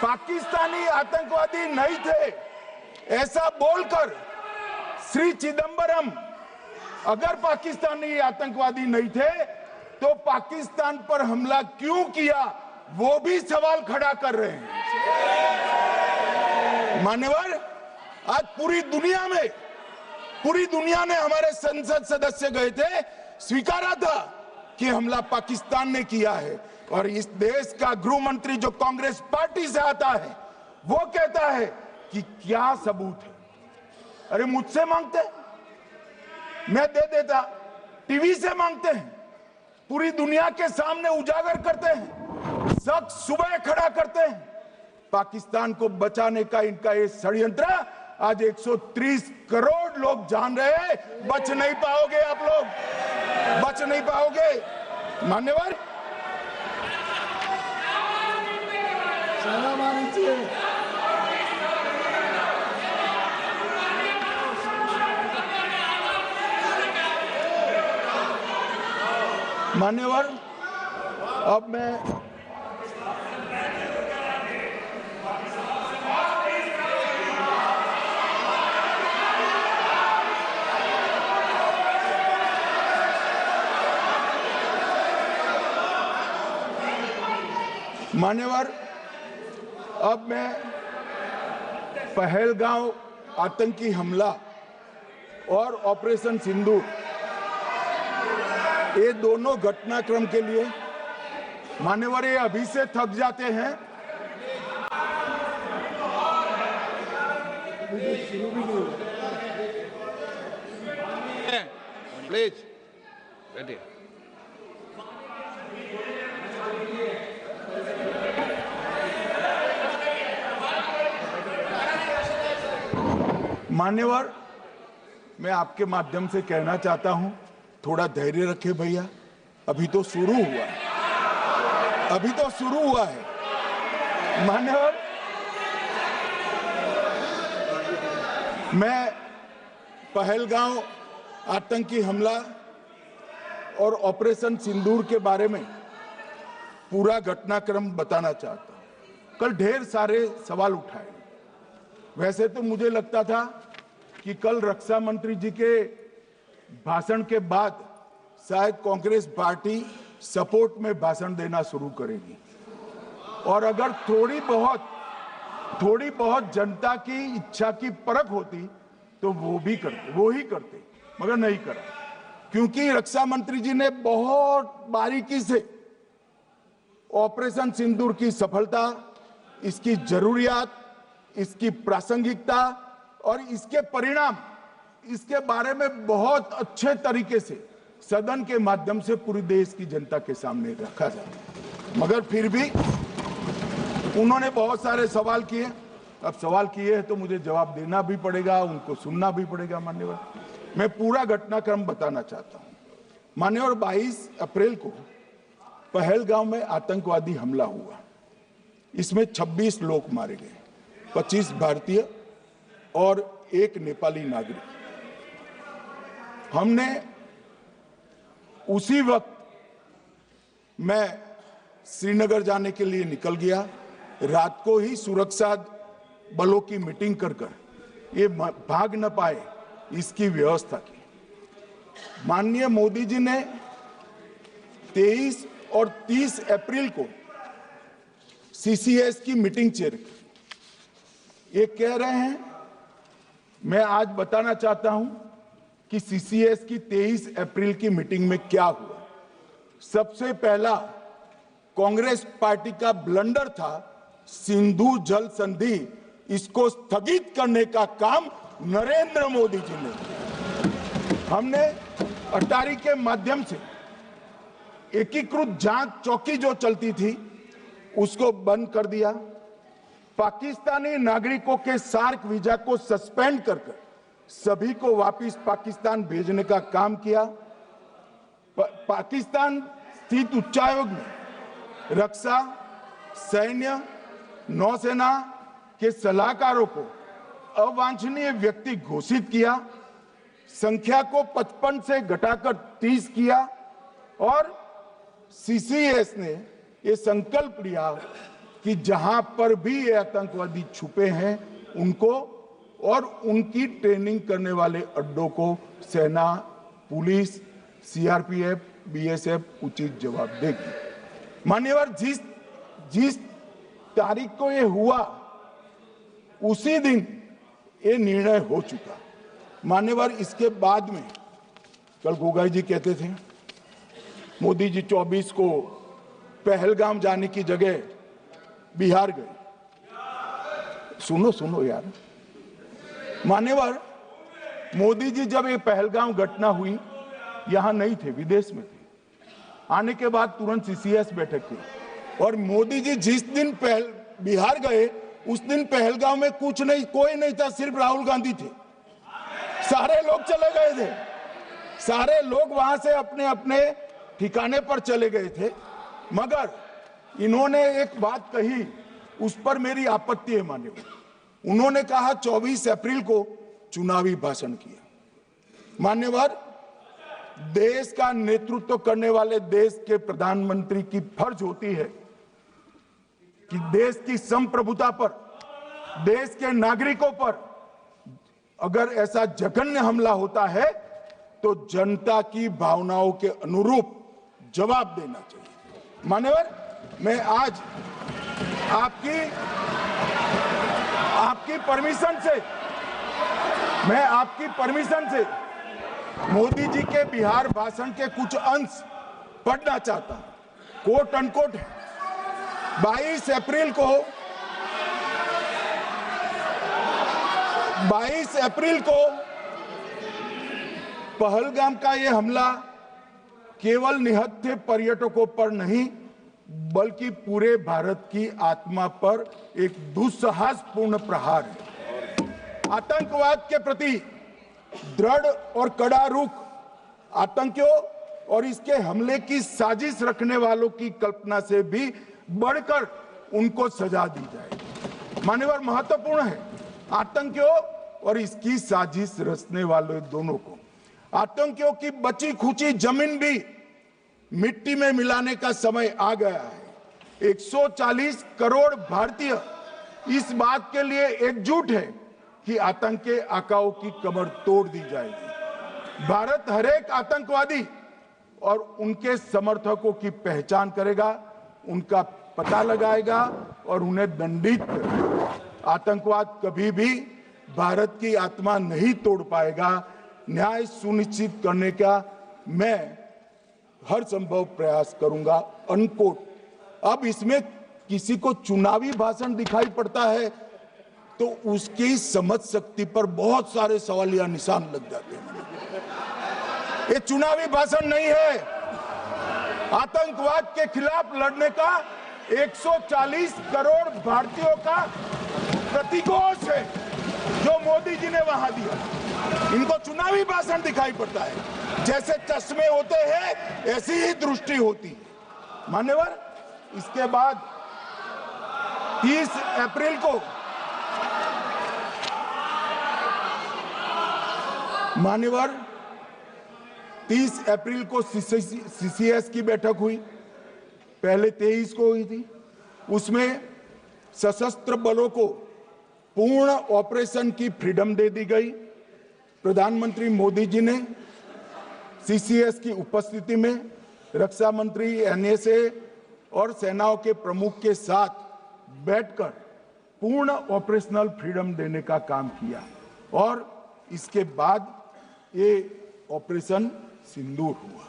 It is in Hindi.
पाकिस्तानी आतंकवादी नहीं थे ऐसा बोलकर श्री चिदंबरम अगर पाकिस्तानी आतंकवादी नहीं थे तो पाकिस्तान पर हमला क्यों किया वो भी सवाल खड़ा कर रहे हैं। मान्यवर, आज पूरी दुनिया ने हमारे संसद सदस्य गए थे, स्वीकारा था कि हमला पाकिस्तान ने किया है, और इस देश का गृह मंत्री जो कांग्रेस पार्टी से आता है वो कहता है कि क्या सबूत है। अरे मुझसे मांगते मैं दे देता, टीवी से मांगते हैं, पूरी दुनिया के सामने उजागर करते हैं, शख्स सुबह खड़ा करते हैं। पाकिस्तान को बचाने का इनका ये षड्यंत्र आज 130 करोड़ लोग जान रहे हैं। बच नहीं पाओगे आप लोग, बच नहीं पाओगे। मान्यवर, मान्यवर, अब मैं पहलगांव आतंकी हमला और ऑपरेशन सिंदूर, ये दोनों घटनाक्रम के लिए मान्यवर ये अभी से थक जाते हैं। प्लीज बैठिए। मान्यवर, मैं आपके माध्यम से कहना चाहता हूं, थोड़ा धैर्य रखे भैया, अभी तो शुरू हुआ है, अभी तो शुरू हुआ है। मान्यवर, मैं पहलगांव आतंकी हमला और ऑपरेशन सिंदूर के बारे में पूरा घटनाक्रम बताना चाहता हूं। कल ढेर सारे सवाल उठाए। वैसे तो मुझे लगता था कि कल रक्षा मंत्री जी के भाषण के बाद शायद कांग्रेस पार्टी सपोर्ट में भाषण देना शुरू करेगी, और अगर थोड़ी बहुत जनता की इच्छा की परख होती तो वो ही करते, मगर नहीं करा, क्योंकि रक्षा मंत्री जी ने बहुत बारीकी से ऑपरेशन सिंदूर की सफलता, इसकी जरूरियात, इसकी प्रासंगिकता और इसके परिणाम, इसके बारे में बहुत अच्छे तरीके से सदन के माध्यम से पूरी देश की जनता के सामने रखा जाता। मगर फिर भी उन्होंने बहुत सारे सवाल किए। अब सवाल किए हैं तो मुझे जवाब देना भी पड़ेगा, उनको सुनना भी पड़ेगा। मान्यवर, मैं पूरा घटनाक्रम बताना चाहता हूं। मान्यवर, 22 अप्रैल को पहलगांव में आतंकवादी हमला हुआ। इसमें 26 लोग मारे गए, 25 भारतीय और 1 नेपाली नागरिक। हमने उसी वक्त मैं श्रीनगर जाने के लिए निकल गया। रात को ही सुरक्षा बलों की मीटिंग कर ये भाग न पाए इसकी व्यवस्था की। माननीय मोदी जी ने 23 और 30 अप्रैल को सीसीएस की मीटिंग चेयर की। ये कह रहे हैं, मैं आज बताना चाहता हूं कि सीसीएस की 23 अप्रैल की मीटिंग में क्या हुआ। सबसे पहला कांग्रेस पार्टी का ब्लंडर था सिंधु जल संधि, इसको स्थगित करने का काम नरेंद्र मोदी जी ने किया। हमने अटारी के माध्यम से एकीकृत जांच चौकी जो चलती थी उसको बंद कर दिया। पाकिस्तानी नागरिकों के सार्क वीजा को सस्पेंड कर सभी को वापस पाकिस्तान भेजने का काम किया। पाकिस्तान स्थित उच्चायोग ने रक्षा, सैन्य, नौसेना के सलाहकारों को अवांछनीय व्यक्ति घोषित किया, संख्या को 55 से घटाकर 30 किया, और सीसीएस ने ये संकल्प लिया कि जहां पर भी ये आतंकवादी छुपे हैं उनको और उनकी ट्रेनिंग करने वाले अड्डों को सेना, पुलिस, सीआरपीएफ, बीएसएफ उचित जवाब देगी। मान्यवर, जिस तारीख को ये हुआ उसी दिन ये निर्णय हो चुका। मान्यवर, इसके बाद में कल गोगाई जी कहते थे मोदी जी 24 को पहलगाम जाने की जगह बिहार गए। सुनो यार। मान्यवर, मोदी जी जब ये पहलगाम घटना हुई यहां नहीं थे, विदेश में थे। आने के बाद तुरंत सीसीएस बैठक की और मोदी जी जिस दिन बिहार गए उस दिन पहलगाम में कुछ नहीं, कोई नहीं था, सिर्फ राहुल गांधी थे। सारे लोग चले गए थे, सारे लोग वहां से अपने अपने ठिकाने पर चले गए थे। मगर इन्होंने एक बात कही, उस पर मेरी आपत्ति है। मान्यवर, उन्होंने कहा 24 अप्रैल को चुनावी भाषण किया। मान्यवर, देश का नेतृत्व करने वाले देश के प्रधानमंत्री की फर्ज होती है कि देश की संप्रभुता पर, देश के नागरिकों पर अगर ऐसा जघन्य हमला होता है तो जनता की भावनाओं के अनुरूप जवाब देना चाहिए। मान्यवर, मैं आज आपकी परमिशन से मोदी जी के बिहार भाषण के कुछ अंश पढ़ना चाहता हूं। कोट अनकोट है। 22 अप्रैल को पहलगाम का यह हमला केवल निहत्थे पर्यटकों पर नहीं बल्कि पूरे भारत की आत्मा पर एक दुस्साहसपूर्ण प्रहार है। आतंकवाद के प्रति दृढ़ और कड़ा रुख, आतंकियों और इसके हमले की साजिश रखने वालों की कल्पना से भी बढ़कर उनको सजा दी जाए। मान्यवर, महत्वपूर्ण है आतंकियों और इसकी साजिश रचने वाले दोनों को। आतंकियों की बची खुची जमीन भी मिट्टी में मिलाने का समय आ गया है। 140 करोड़ भारतीय इस बात के लिए एकजुट है कि आतंक के आकाओं की कमर तोड़ दी जाएगी। भारत हरेक आतंकवादी और उनके समर्थकों की पहचान करेगा, उनका पता लगाएगा और उन्हें दंडित करेगा। आतंकवाद कभी भी भारत की आत्मा नहीं तोड़ पाएगा। न्याय सुनिश्चित करने का मैं हर संभव प्रयास करूंगा। अनकोट। अब इसमें किसी को चुनावी भाषण दिखाई पड़ता है तो उसकी समझ शक्ति पर बहुत सारे सवालिया निशान लग जाते हैं। ये चुनावी भाषण नहीं है। आतंकवाद के खिलाफ लड़ने का 140 करोड़ भारतीयों का प्रतिघोष है जो मोदी जी ने वहां दिया। इनको चुनावी भाषण दिखाई पड़ता है। जैसे चश्मे होते हैं ऐसी ही दृष्टि होती है। मान्यवर, इसके बाद 30 अप्रैल को मान्यवर 30 अप्रैल को सीसीएस की बैठक हुई। पहले 23 को हुई थी। उसमें सशस्त्र बलों को पूर्ण ऑपरेशन की फ्रीडम दे दी गई। प्रधानमंत्री मोदी जी ने सीसीएस की उपस्थिति में रक्षा मंत्री, एनएसए और सेनाओं के प्रमुख के साथ बैठकर पूर्ण ऑपरेशनल फ्रीडम देने का काम किया और इसके बाद ये ऑपरेशन सिंदूर हुआ।